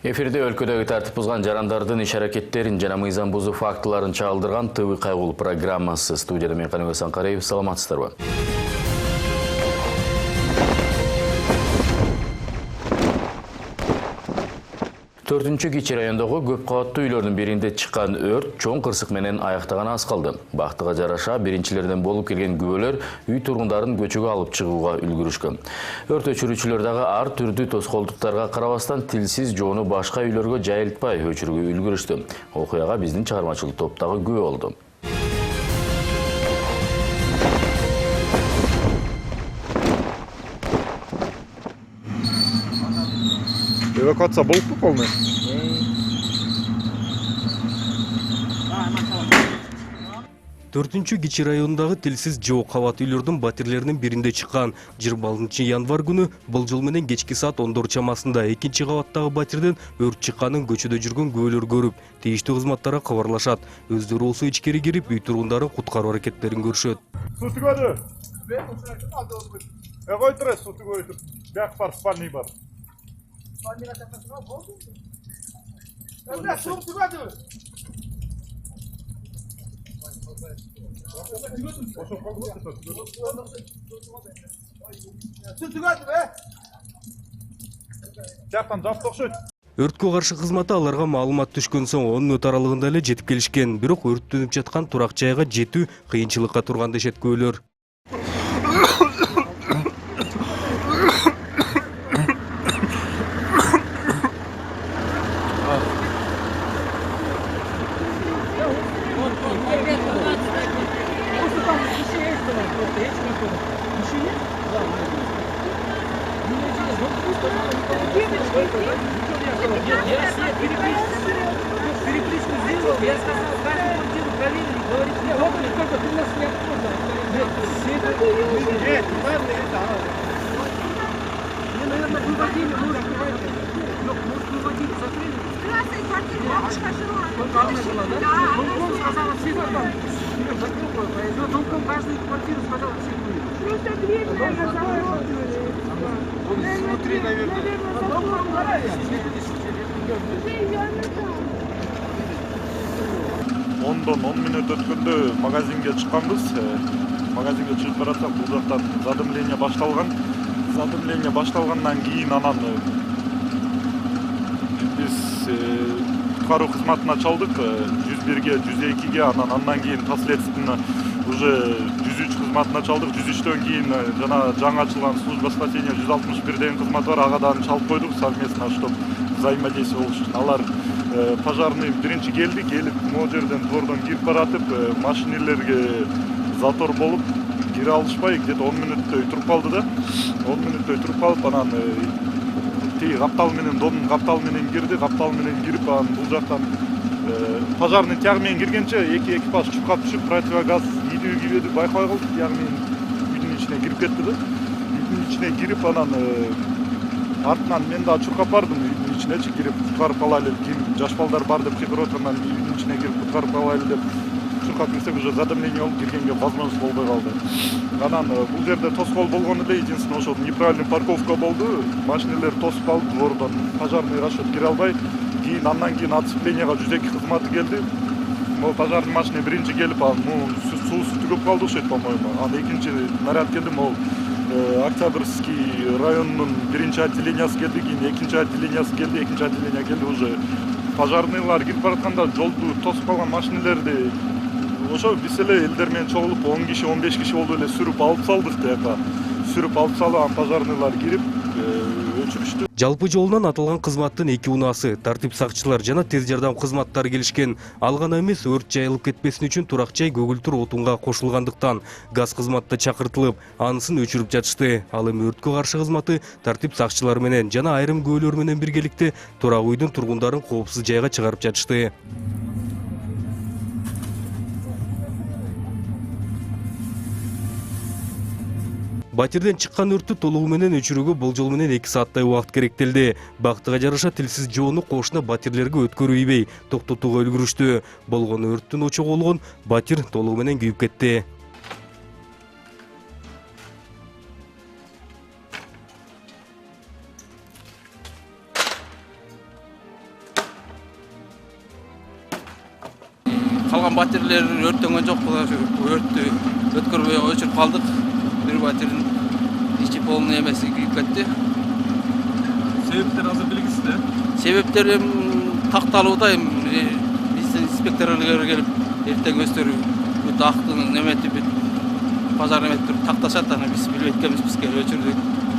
Эфирде өлкөдөгү тартип бузган жарандардын иш-аракеттерин жана мыйзам бузуу фактыларын чагылдырган ТВ кайгылуу программасы. Студияда мен Каныбек Санкареев. Саламатсыздарбы? 4-чү Кичи райондогу көп кабаттуу үйлөрдүн биринде чыккан өрт чоң кырсык менен аяктаган аз калды. Бактыга жараша биринчилерден болуп келген күбөлөр үй тургундарын көчөгө алып чыгууга үлгүрүшкөн. Өрт өчүрүүчүлөр дагы ар түрдүү тоскоолдуктарга карабастан тилсиз жоону башка үйлөргө жайылтпай өчүрүүгө үлгүрүштү. Окуяга биздин чыгармачылык топ дагы күбө болду. Эвакуация болуп полный? Төртүнчү Кичи районундагы тилсиз жоо кабат үйлөрдүн батирлеринин биринде чыккан 26-январ күнү бул жыл менен кечки саат 10 чамасында экинчи кабаттагы батирден өрт чыкканын көчөдө жүргөн күбөлөр көрүп, тийиштүү кызматтарга кабарлашат. Өздөрү болсо ичкери кирип үй тургундарын куткаруу аракеттерин көрүшөт. Суу түгөдү. Кой тура суу түгөдү. Бияк бар, спальный бар. Өрткө каршы кызматы аларга маалымат түшкөн соң 10 мүнөт аралыгында эле жетип келишкен. Бирок өрттөнүп жаткан турак жайга жетүү кыйынчылыкка турган дешет күбөлөр. Переписку сделал, я сказал, каждую квартиру проверили, говорит, нет, сколько ты нас не откуда. Мне, наверное, выводили, может, выводили, закрыли. Здравствуйте, квартира бабушка жила. Только она жила, да? Дом сказала, все там. Закрыл, поезжал. Дом каждую квартиру сказал, все будет. Просто дверь, наверное, закрыли. Внутри, наверное. Ондон 10 мүнөт өткөндө магазинге чыкканбыз. Магазинге чыгып баратсак, бул жактан задымление башталган. Задымление башталгандан кийин анан биз куткаруу кызматына чалдык. 101ге, 102ге, андан кийин последственно уже 103 кызматына чалдык. 103төн кийин жана жаңы ачылган служба спасения 161 деген кызмат бар. Ага дагы чалып койдук совместно, чтобы взаимодействие болуш үчүн. Алар пожарный биринчи келди, келип могу жерден двордон кирип баратып, машинелерге затор болуп кире алышпай, где-то 10 мүнөттөй туруп калды да. 10 мүнөттөй туруп калып, анан тиги каптал менен, домдун капталы менен кирди, каптал менен кирип, анан бул жактан пожарный тягы менен киргенче эки экипаж чуркап түшүп, противогаз ийдүү кийбеди байкабай калдык, ягы үйдүн ичине кирип кетти да. Үйдүн ичине кирип, анан артынан мен да чуркап бардым, үйдүн ичинечи кирип куткарып алайлы, ким жаш балдар бар деп чакырып аткандан үйдүн ичине кирип куткарып алайлы деп чуркап кирсек, уже задымление болуп киргенге возможность болбой калды. Анан бул жерде тоскоол болгон эле, единственное ошол неправильный парковка болду. Машинелер тосуп калды двордон, пожарный расчет кире албай. Кийин андан кийин отцеплениега 102 кызматы келди. Могу пожарный машина биринчи келип, суусу түгөп калды окшойт, по-моему. Анан экинчи наряд келди, могу Октябрьский районунун биринчи отделениясы келди, кийин экинчи отделениясы келди, экинчи отделение келди. Уже пожарныйлар кирип баратканда жолду тосуп калган машинелерди ошо биз эле элдер менен чогулуп 10 киши, 15 киши болуп эле сүрүп алып салдык дека. Сүрүп алып салып, пожарныйлар кирип өчүрүштү. Жалпы жолунан атылган кызматтын 2 унасы, тартип сакчылар жана тез жардам кызматтары келишкен. Ал гана эмес, өрт жайылып кетпесин үчүн турак жай көгүлтүр отунга кошулгандыктан газ кызматы чакыртылып, анысын өчүрүп жатышты. Ал эми өрткө каршы кызматы тартип сакчылары менен жана айрым күбөлөр менен биргеликте турак үйдүн тургундарын коопсуз жайга чыгарып жатышты. Батирден чыккан өрттү толугу менен өчүрүүгө болжол менен 2 сааттай убакыт керектелди. Бактыга жараша тилсиз жоону кошуна батирлерге өткөрүйбөй токтотууга үлгүрүштү. Болгон өрттүн очогу болгон батир толугу менен күйүп кетти. чыккан батирлер өрттөнгөн жок, булар өрттү өткөрбөй өчүрүп калдык. Бир батирдин ичи полный эмеси күйүп кетти. Себептер азыр белгисиз да? Себептер такталууда, биздин инспекторлор келип эртең өздөрү бут актын немети бүт пожар эметти такташат, аны биз билбей эткенбиз, бизге өчүрдүк.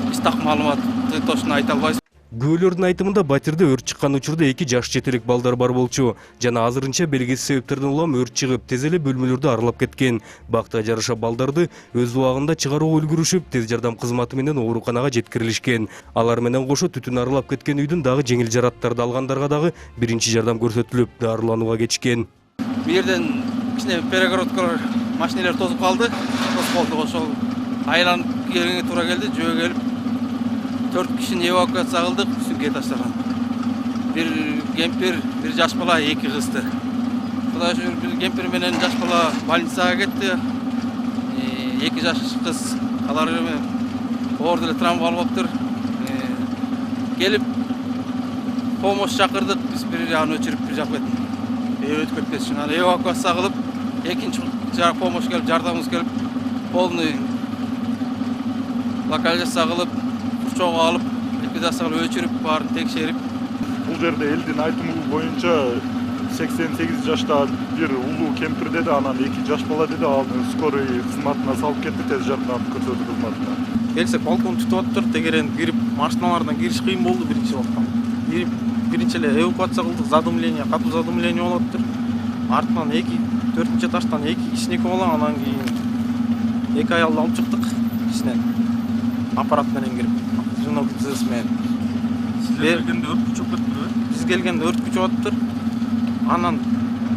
Биз так маалыматты точно айта албайбыз. Күбөлөрдүн айтымында батирде өрт чыккан учурда 2 жаш жетелик балдар бар болчу. Жана азырынча белгисиз себептерден улам өрт чыгып, тез эле бөлмөлөрдү аралап кеткен. Бактыга жараша балдарды өз убагында чыгарууга үлгүрүшүп, тез жардам кызматы менен ооруканага жеткирилишкен. Алар менен кошо түтүн аралап кеткен үйдүн дагы жеңил жараттарды алгандарга дагы биринчи жардам көрсөтүлүп, дарыланууга кетишкен. Бу жерден кичине перегородкалар, машиналар тосуп калды. Ошол айланып келгенге туура келди, жөө келип 4 кишини эвакуация кылдык, үстүнкү этаждардан. Бир кемпир, бир жаш бала, 2 кызды. Кудайга шүгүр, бир кемпир менен жаш бала больницага кетти. 2 жаш кыз алар оор деле травма алыптыр. Келип помощь чакырдык, биз бир аны өчүрүп бир жак бетін өтүп кетпеш үчүн. Аны эвакуация кылып, экинчи помощь келип, жардамыбыз келип, полный локализация кылып, чоң алып, ликвидация кылып, өчүрүп, баарын текшерип. Бул жерде элдин айтымы боюнча 88 жашта бир улуу кемпир деди, анан 2 жаш бала деди, аны скорый кызматына салып кетти, тез жардам көрсөтүү кызматына. Келсек, балкон түтүп атыптыр, тегерен кирип, машиналардан кириш кыйын болду биринчи убакта. Кирип, биринчи эле эвакуация кылдык, задымление, катуу задымление болуп атыптыр. Артынан 4-нче этаждан 2 кичинекей бала, анан кийин 2 аялды алып чыктык ичинен. Аппарат менен кирип, жөнөк ТЗС менен. Силер келгенде өрт күчөп кетти. Биз келгенде өрт күчөп атыптыр. Анан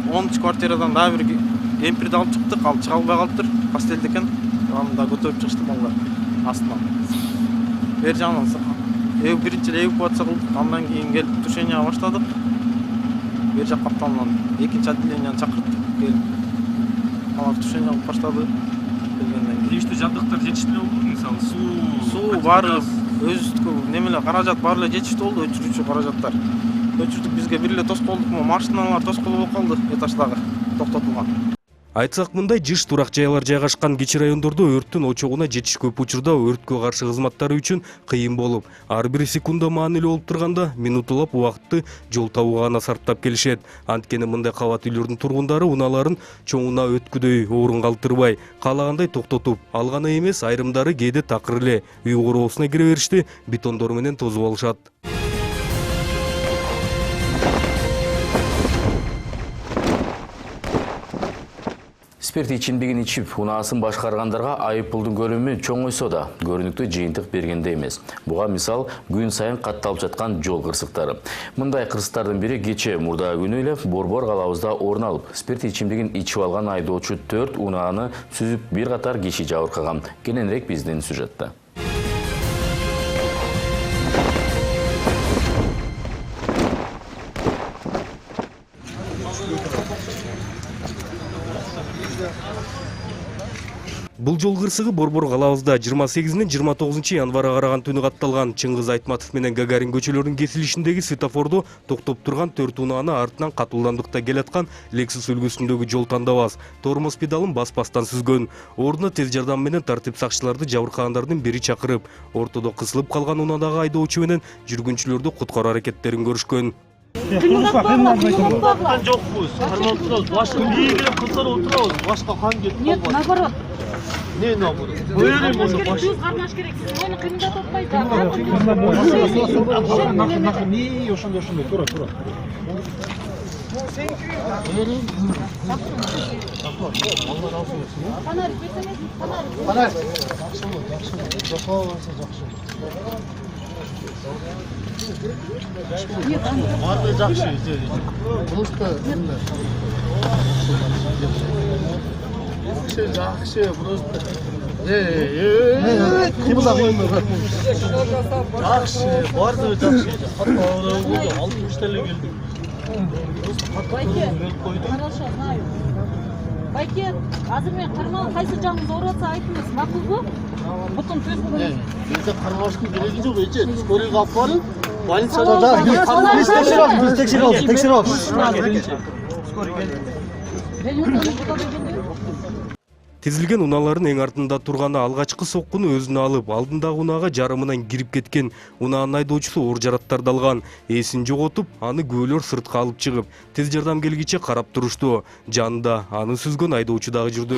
10-чы квартирадан дагы бир кемпирди алып чыктык, ал чыга албай калыптыр. Постелде экен. Аны да көтөрүп чыгышты балдар астынан. Бер жагынан биринчи эвакуация кылдык, андан кийин келип тушенияга баштадык. Бер жак капталынан экинчи отделенияны чакырттык, келип алар тушения кылып баштады. Тийиштүү жабдыктар жетиштүү болду, мисалы суу баары өзүбүздүкү немелер каражат баары эле жетиштүү болду, өчүрүүчү каражаттар. Өчүрдүк, бизге бир эле тоскоолдук, машиналар тоскоол болуп калды этаждагы, токтотулган. Айтсак мындай жыш турак жайлар жайгашкан кичи райондордо өрттүн очогуна жетиш көп учурда өрткө каршы кызматтары үчүн кыйын болуп, ар бир секунда маанилүү болуп турганда минутулап убакытты жол табууга гана сарптап келишет. Анткени мындай кабат үйлөрдүн тургундары унааларын чоң унаа өткүдөй орун калтырбай, каалагандай токтотуп, алганы эмес, айрымдары кээде такыр эле үй короосуна кире беришти, бетондор менен тозуп алышат. Спирт ичимдигин ичип, унаасын башкаргандарга айыппулдун көлөмү чоңойсо да, көрүнүктүү жыйынтык бергенде эмес. Буга мисал күн сайын катталып жаткан жол кырсыктары. Мындай кырсыктардын бири кече мурда күнү эле Борбор калабызда орун алып, спирт ичимдигин ичип алган айдоочу 4 унааны сүзүп бир катар киши жабыркаган. Кененирээк биздин сюжетте. Бул жол кырсыгы Борбор калабызда 28-нен 29 январга караган түнү катталган. Чыңгыз Айтматов менен Гагарин көчөлөрүнүн кесилишиндеги светофордо токтоп турган 4 унааны артынан катуу ылдамдыкта келаткан Lexus үлгүсүндөгү жол тандабас. Тормоз педалын баспастан сүзгөн. Ордуна тез жардам менен тартип сакчыларды жабыркагандардын бири чакырып, ортодо кысылып калган унаадагы айдоочу менен жүргүнчүлөрдү куткаруу аракеттерин көрүшкөн. Жокпуз, кармалып турабыз, башка бийигилеп кылсар отурабыз, башка кан кетип калбайт. Нет, наоборот. Не наоборот? Кармаш керек, түз кармаш керек. Сиз мени кыйындатып атпайсызбы? Не, ошондой, тура. Фонарь берсеңиз, Фонарь. Барды жакшы, просто жакшы, просто кыймылда жакшы, барды жакшы. Катта 60 теле келди. Байке, хорошо, знаю. Байке, азыр мен кармал кайсы жагыңыз ооруп атса айтыңыз, макулбу? Бутун түз бүгүн. Бизде кармаштын кереги жок, эже. Скорыйга алып барып, больницада Biz текшерип алабыз. Тизилген унаалардын эң артында турганы алгачкы соккуну өзүнө алып, алдындагы унаага жарымынан кирип кеткен унаанын айдоочусу оор жараттарды алган. Эсин жоготуп, аны күбөлөр сыртка алып чыгып, тез жардам келгиче карап турушту. Жанында аны сүзгөн айдоочу дагы жүрдү.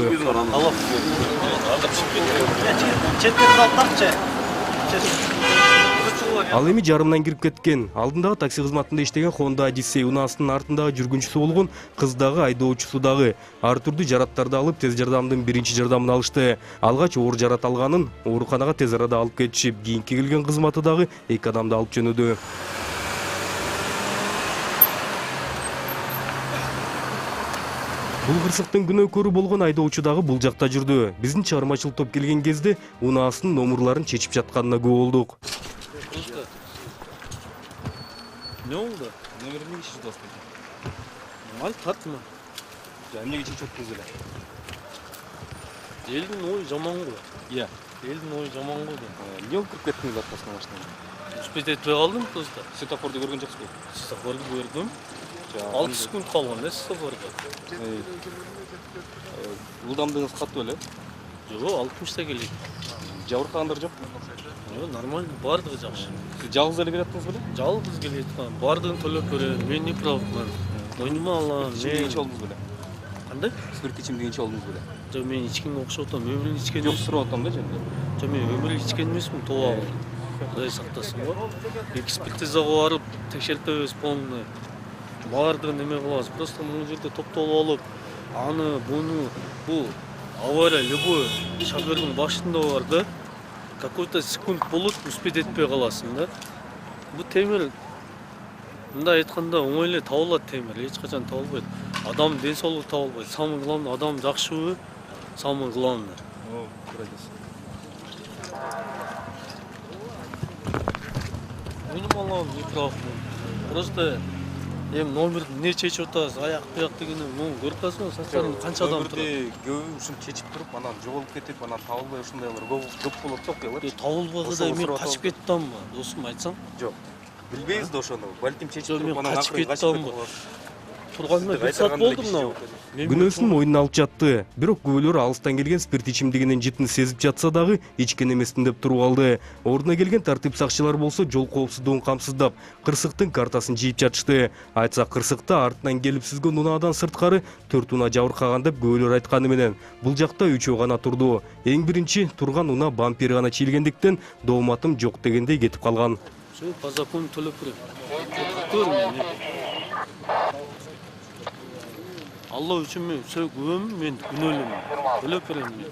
Ал эми жарымдан кирип кеткен. Алдындагы такси кызматында иштеген Honda Odyssey унаасынын артындагы жүргүнчүсү болгон кыз дагы айдоочусу дагы ар түрдүү жараттарды алып тез жардамдын биринчи жардамын алышты. Алгач оор жарат алганын ооруканага тез арада алып кетишип, кийинки келген кызматы дагы 2 адамды алып жөнөдү. Бул кырсыктын күнөөкөрү болгон айдоочу дагы бул жакта жүрдү. Биздин чыгармачыл топ келген кезде унаасынын номурларын чечип жатканына күбө болдук. Ne oldu? Nömerini geçişti aslında. Normal tat mı? Yani ne geçin çok güzel. Elin oyu zaman koy. Ya. Elin oyu zaman koy. Ne oldu kırıp ettiniz arkasına başına? Üspet etmeye kaldın mı usta? Setaforda görgün jaksın. Setaforda gördüm. 6 gün kalgan ne setaforda? Жылдамдыгыңыз катуу эле? Жок, 60та келет. Жабыркагандар жок? Нормально, бардыгы жакшы. Сиз жалгыз эле келаттыңыз беле? Жалгыз келет. Бардыгын төлөп берем. Мен не правмын. Мойнума алам. Мен ичип алдыңыз беле? Кандай? Спирт ичим дегенче алдыңыз беле? Жок, мен ичкенге окшоп атам. Өмүрүн ичкен. Жок, сурап атам да жөнүндө. Жок, мен өмүрүн ичкен эмесмин, тоогу. Кудай сактасын го. Экспертизага барып, текшертебиз полный. Бардыгын эме кылабыз. Просто бул жерде топтолуп алып, аны, буну, бул авария любой шофердин башында бар да. Какой-то секунд болот успеть этпей каласың да. Бул темир мындай айтканда оңой эле табылат темир, эч качан табылбайт. Адам ден соолугу табылбайт. Самый главный адам жакшыбы? Самый главный. О, Мойнума алам, не правмын. Просто эми номерди эмне чечип атабыз, аяк буяк дегенде муну көрүп атасыңбы, сачтарын канча адам турат. Номерди көбү ушун чечип туруп, анан жоголуп кетип, анан табылбай ушундайлар көп болот да окуялар. Табылбагыда эми качып кеттимби, досум айтсам? Жок. Билбейбиз да ошону. Балтим чечип туруп, анан качып кеттимби. Турганына 1 саат болду мына. Күнөөсүн мойнуна алып жатты. Бирок күбөлөр алыстан келген спирт ичимдигинин житин сезип жатса дагы ичкен эмесмин деп туруп алды. Ордуна келген тартип сакчылар болсо жол коопсуздугун камсыздап, кырсыктын картасын жийип жатышты. Айтса кырсыкта артынан келип сүзгөн унаадан сырткары 4 унаа жабыркаган деп күбөлөр айтканы менен бул жакта 3 гана турду. Эң биринчи турган унаа бампери гана чийилгендиктен дооматым жок дегендей кетип калган. По закону төлөп берем. Алла үчүн мен сөгүм, мен күнөөлүмүн. Төлөп берем мен.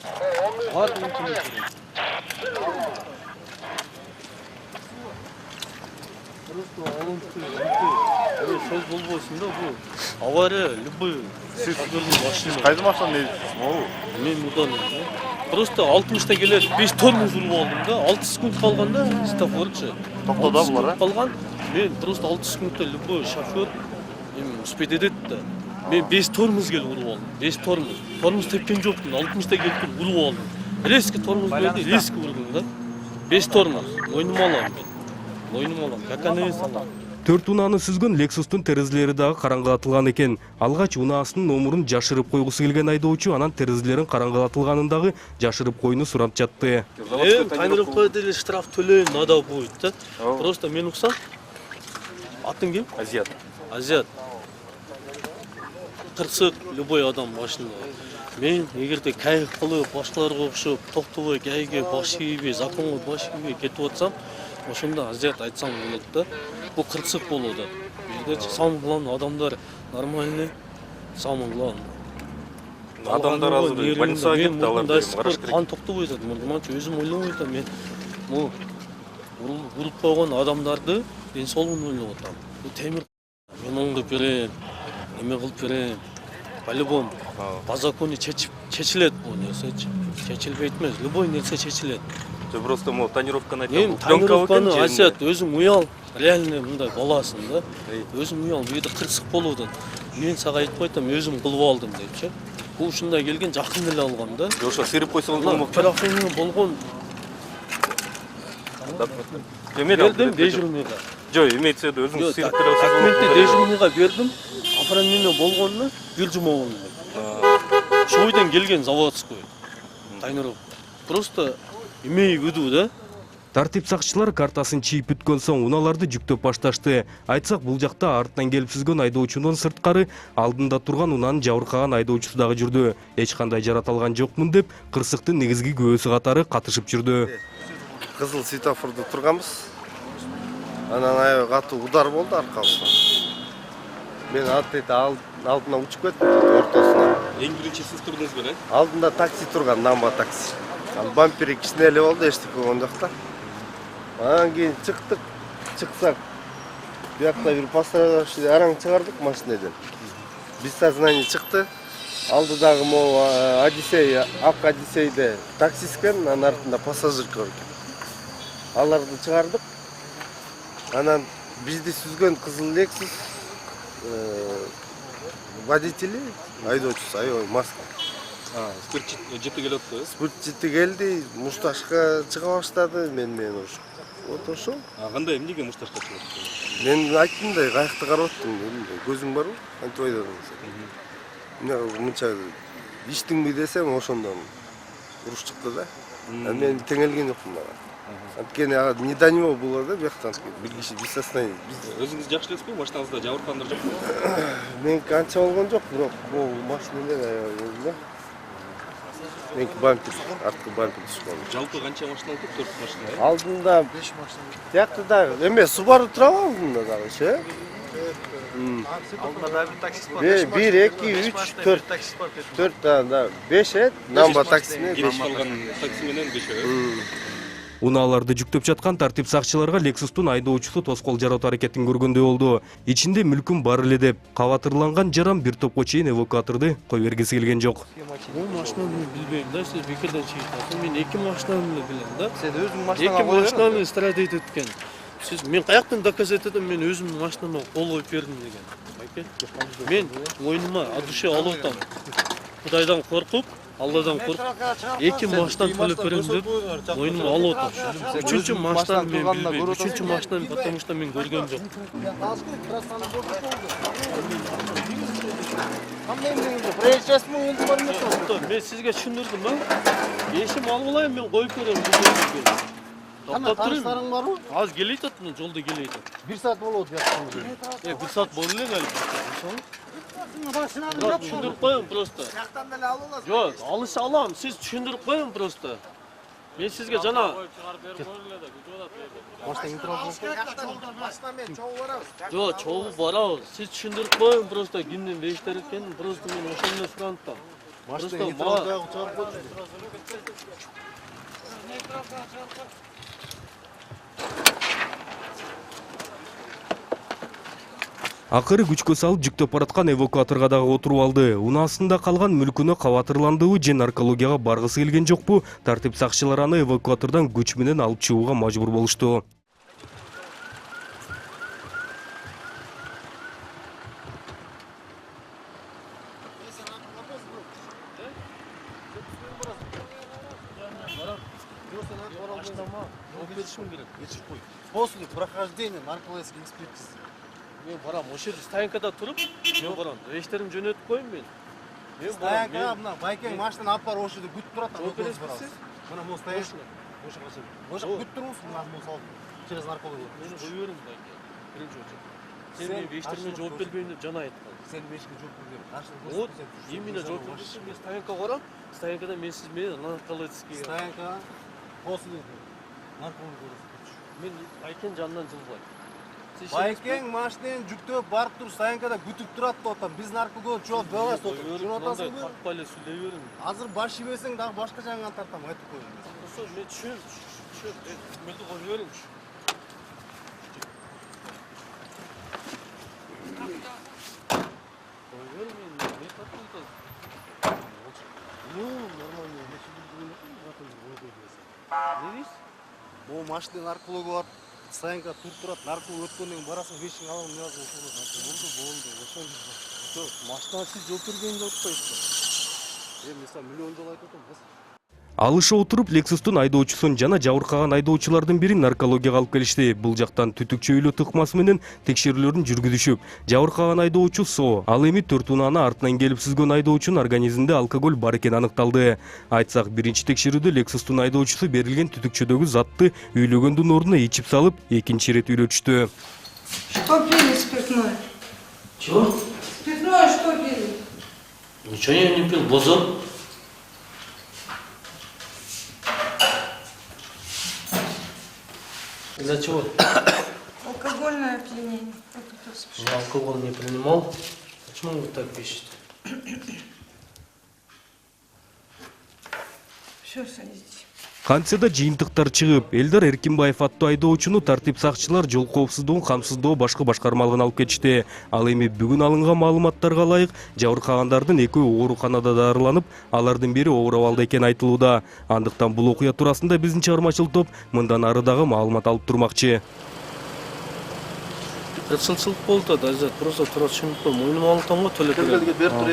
Бардыгын төлөп берем. Просто алып сөз болбосун да бул. Авария любой шофердин машина. Кайсы машина несиз? Мен мудан. Просто 60та келет, 5 тормоз уруп алдым да, 6 секунд калганда светофорчу. Токтоду булар, а? Калган. Мен просто 6 секундта любой шофер эми успеть этет да. Мен 5 тормоз келип уруп алдым. 5 тормоз. Тормоз тепкен жокмун. 60та келип уруп алдым. Резко тормоз берди, резко урдум да. 5 тормоз. Мойнума алам мен. Мойнума алам. Каканы эмес алам. 4 унааны сүзгөн Lexustун терезелери дагы караңгылатылган экен. Алгач унаасынын номурун жашырып койгусу келген айдоочу анан терезелерин караңгылатылганын дагы жашырып койууну сурап жатты. Таймировка деле штраф төлөйм, надо будет да. Просто мен уксам. Атың ким? Азиат. Азиат. Кырсык любой адам башында. Мен эгерде кайф кылып, башкаларга окшоп, токтобой, кайге баш ийбей, законго баш ийбей кетип атсам, ошондо азиат айтсам болот да. Бул кырсык болот да. Бизде самый главный адамдар нормальный, самый главный. Адамдар азыр больницага кетти, аларды караш керек. Кан токтобой атат, мынча өзүм ойлонбой атам мен. Бул уруп койгон адамдарды ден соолугун ойлоп атам. Бул темир мен оңдоп берем, эме кылып берем. По-любому по закону чечилет бул нерсечи. Чечилбейт эмес, любой нерсе чечилет. Просто могу тонировканы айтам. Тонировканы Азиат өзүң уял, реально мындай боласың да. Өзүң уял, бу жерде кырсык болуп атат. Мен сага айтпай атам, өзүм кылып алдым депчи. Бул ушундай келген жакын эле алгам да. Ошо сыйрып койсоңуз болмок. Операция болгон. Бердим дежурныйга. Жок, имеется в виду өзүңүз сыйрып бересиз. Документти дежурныйга бердим. Оформление болгонуна бир жума болду. Шойдан келген заводской. Тайнырып. Просто имей в виду, да? Тартип сакчылар картасын чийип бүткөн соң унааларды жүктөп башташты. Айтсак, бул жакта артынан келип сүзгөн айдоочунун сырткары алдында турган унанын жабыркаган айдоочусу дагы жүрдү. Эч кандай жарат алган жокмун деп кырсыктын негизги күбөсү катары катышып жүрдү. Кызыл светофордо турганбыз. Анан аябай катуу удар болду аркабыздан. Мен алдына учуп кеттим ортосуна. Эң биринчи сиз турдуңуз беле? Алдында такси турган, Намба такси. Ал бампери кичине эле болду, эчтеке болгон жок да. Анан кийин чыксак, биякта бир пострадавший араң чыгардык машинеден. Без сознания чыкты. Алдыдагы могу Одиссей, ак Одиссейде таксист экен, анын артында пассажир бар экен. Аларды чыгардык. Анан бизди сүзгөн кызыл Lexus водители, айдоочусу, аябай маска. Спирт жети келип атты. Спирт жети келди, мушташка чыга баштады, менен ушу. Вот ошол. Кандай эмнеге мушташка чыгып атты? Мен айттым да, каякта карап аттым, көзүң барбы? Антип айдадым. Мен мынча иштиңби десем, ошондон уруш чыкты да. Мен теңелген жокмун дагы. Анткени не до него было да, бияктан бир киши без сознания. Өзүңүз жакшы элесизби? Машинаңызда жабыркандар жокпу? Мен канча болгон жок, бирок бул машинелер аябай да. Мен бампер, арткы бампер түшкөн. Жалпы канча машина алып, 4 машина? Алдында 5 машина. Тиякта да, эме Subaru турабы алдында дагы, ше? Алдында да бир таксист бар. 1, 2, 3, 4 таксист бар. 4 да, 5 Намба такси менен. Киреш калган такси менен 5. Унааларды жүктөп жаткан тартип сакчыларга Lexustун айдоочусу тоскоол жаратуу аракетин көргөндөй болду. Ичинде мүлкүм бар эле деп, кабатырланган жаран бир топко чейин эвакуаторду кой бергиси келген жок. Бул машинаны билбейм да, сиз бекерден чыгып. Мен 2 машинаны билем да. Сен өзүң машинаңа 2 машинаны страдайт эткен. Сиз мен каяктан доказать этем, мен өзүмдүн машинама кол коюп бердим деген. Байке. Мен мойнума от души алып атам. Кудайдан коркуп, Алладан коркуп, 2 машинаны төлөп берем деп мойнума алып атам. 3-чү машинаны мен билбейм. 3-чү машинаны потому что мен көргөн жок. Мен сизге түшүндүрдүм да. Эшим алып алайын, мен коюп берем. Таныстарың барбы? Аз келейт атмын, жолда келейт. 1 саат болот жактан. 1 саат болду эле әле. Түшүндүрүп коем просто. Жактан деле алып аласың. Жок, алыша алам, сиз түшүндүрүп коем просто. Мен сизге жана Машинамен чогуу барабыз. жок, чогуу барабыз. Сиз түшүндүрүп коем просто кимдин бештер экенин, просто мен ошондой сурап атам. Просто мага Акыры күчкө салып жүктөп бараткан эвакуаторго дагы отуруп алды. Унаасында калган мүлкүнө кабатырландыбы же наркологияга баргысы келген жокпу? Тартип сакчылары аны эвакуатордон күч менен алып чыгууга мажбур болушту. После прохождения наркологической экспертизы. мен барам, ошол жерде стоянкада туруп, мен барам. Эштерим жөнөтүп коем мен. Мен Стоянкада мына байкең машинаны алып барып ошол жерде күтүп турат. Мына могу стоять. Ошо күтүп турбуз, мына могу салып через наркологию. Мени кое бериң байке. Биринчи очередь. Сен менин эштериме жооп бербейм деп жана айткан. Сен эшке жооп бербейм. Вот, именно жооп бербейсиң. Мен стоянкага барам. Стоянкада мен сиз менен наркологический. Стоянка после наркологию. Мен байкенин жанынан жылбайм. Байкең машинаны жүктөп барып туруп стоянкада күтүп турат деп атам. Биз наркология жооп бербей атабыз. Түшүнүп атасыңбы? Какпай эле сүйлөй бериң. Азыр баш ийбесең дагы башка жагыңан тартам, айтып коеюн. Ошо мен түшүнөм. Мени кое бериң. Кое бериң мен тартып атам. Нормально. Не дейсиз? Могу машинаны наркология барып стоянка туруп турат, нарколог өткөндөн кийин барасың, вещиң алам, эмне аласың, болду. Ошол Машинага сиз жооп бергенди атпайсызбы? мен мисалы миллион жолу айтып атам. Алыша отуруп Lexustун айдоочусун жана жабыркаган айдоочулардын бирин наркологияга алып келишти. Бул жактан түтүкчө үйлөө тыкмасы менен текшерүүлөрүн жүргүзүшүп, жабыркаган айдоочу Со, ал эми 4 унааны артынан келип сүзгөн айдоочунун организминде алкоголь бар экени аныкталды. Айтсак, биринчи текшерүүдө Lexustун айдоочусу берилген түтүкчөдөгү затты үйлөгөндүн ордуна ичип салып, экинчи ирет үйлөтүштү. Что пили спиртное? Чего? Спиртное что пили? Ничего я не пил, бозон. Из-за чего? Алкогольное опьянение. Я алкоголь не принимал. Почему вы так пишете? Все, садитесь. Кантсияда жыйынтыктар чыгып, Элдар Эркинбаев аттуу айдоочуну тартип сакчылар жол коопсуздугун камсыздоо башкы башкармалыгына алып кетишти. Ал эми бүгүн алынган маалыматтарга ылайык жабыркагандардын экөө ооруканада дарыланып, алардын бири оор абалда экени айтылууда. Андыктан бул окуя туурасында биздин чыгармачыл топ мындан ары дагы маалымат алып турмакчы. Ырчылчылык болду да, просто тура түшүнүп койм. Мойнума алыптам го төлөп берем.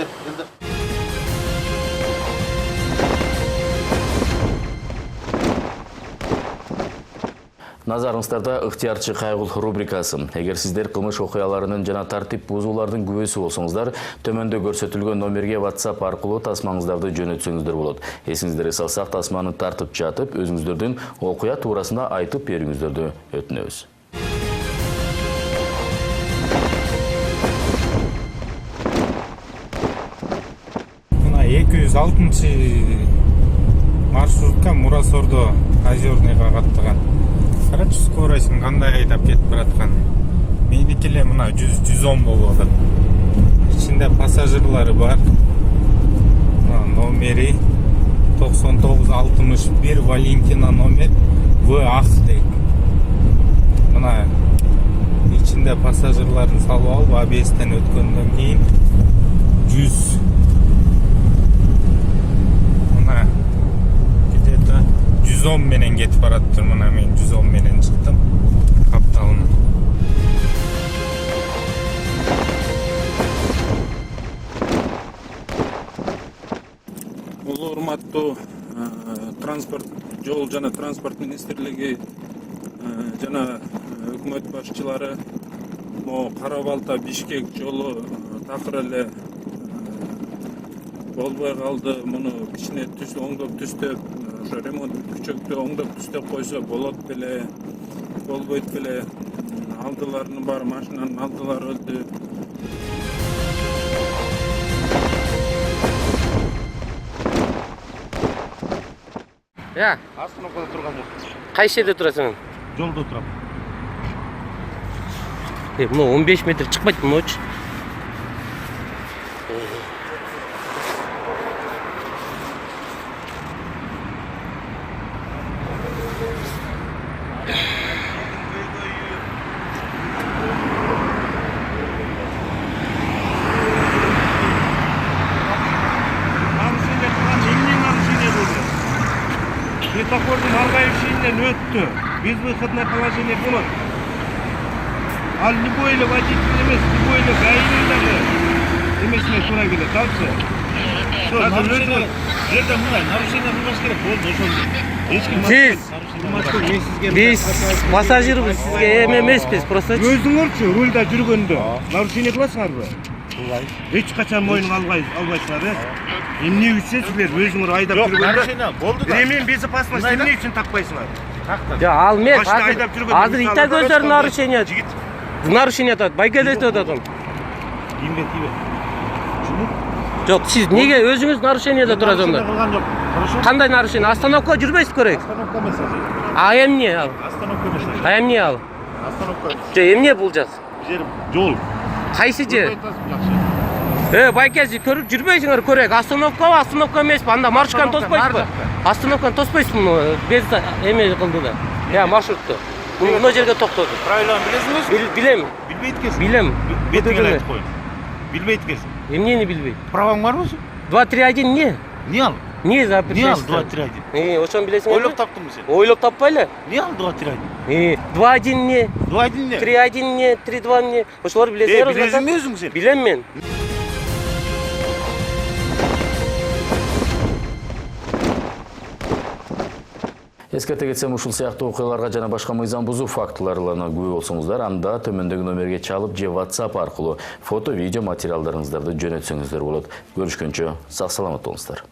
Назарыңыздарда ыктыярчы кайгыл рубрикасы. Эгер сиздер кылмыш окуяларынын жана тартип бузуулардын күбөсү болсоңуздар, төмөндө көрсөтүлгөн номерге WhatsApp аркылуу тасмаңыздарды жөнөтсөңүздөр болот. Эсиңиздерге салсак, тасманы тартып жатып, өзүңүздөрдүн окуя туурасында айтып берүүңүздөрдү өтүнөбүз. Мына 206 маршрутка Мурасордо озерныйга каттыган. Карачы скоростун кандай айдап кетип бараткан. Меники эле мына 110 болуп атат. Ичинде пассажирлары бар. Номери 9961 Валентина номер В ак дейт. Мына ичинде пассажирларын салып алып, АБСтен өткөндөн кийин 100 мына где-то 110 менен кетип бараттыр. Мына мен 110 менен чыктым. Капталын. Урматтуу транспорт, жол жана транспорт министрлиги жана өкмөт башчылары могу Кара Балта Бишкек жолу такыр эле болбой калды. Муну кичине оңдоп түздөп, ошо ремонт күчөктү оңдоп түздөп койсо болот беле, болбойт беле. Алдыларынын баары, машинанын алдылары өлдү. Я. Остановкада турган жок. Кайсы жерде турасың? Жолдо турам. Мына 15 метр чыкпайт мыночу. Светофордун аркайып шенинен өттү. Безвыходное положение болот. Ал любой эле водитель эмес, любой эле гаилер дагы эмесине туура келет. Алчы. Нарушение жерде мындай нарушение кылбаш керек. Болду, ошол. Биз пассажирбиз, сизге эме эмеспиз, просто Өзүңөрчү рулда жүргөндө нарушение кыласыңарбы? Эч качан мойнуңа албайсыңар, эмне үчүн силер өзүңөр айдап жүргөндө? Болду да. Ремень безопасности эмне үчүн такпайсыңар? Жок, ал эмес. Азыр ита көздөр нарушение. Нарушение атат, байкедет атат. Кимге тийбе? Жок, сиз неге өзүңүз нарушениеде турасыз онда? Кылган жок. Хорошо? Кандай нарушение? Остановка жүрбөйсүз керек. Остановка эмес азыр. А эмне ал? Остановка эмес. А эмне ал? Остановка. Жок, эмне бул жаз? Жер жол. Кайсы жер? Байкези көрүп жүрбөйсүңөр көрөк. Остановкабы, остановка эмеспи? Анда маршрутканы тоспойсузбу? Остановканы тоспойсузбу? Без эме кылды да. Я маршрутту. Мына жерге токтоду. Правиланы билесиңизби? Билем. Билбейт экенсиң. Билем. Бетиңе айтып коюн. Билбейт экенсиң. Эмнени билбейт? Правоң барбы? 231 не? Не ал? Не за Не ал 231? Ошону билесиң? Ойлоп таптыңбы сен? Ойлоп таппайлы? Не ал 231? 2-1 не? 2-1 не? 3-1 не? 3-2 не? Ошолор билесиңер? Билесиңби өзүң сен? Билем мен. Эскерте кетсем, ушул сыяктуу окуяларга жана башка мыйзам бузуу фактыларына күбө болсоңуздар, анда төмөндөгү номерге чалып же WhatsApp аркылуу фото, видео материалдарыңыздарды жөнөтсөңүздөр болот. Көрүшкөнчө сак саламат болуңуздар.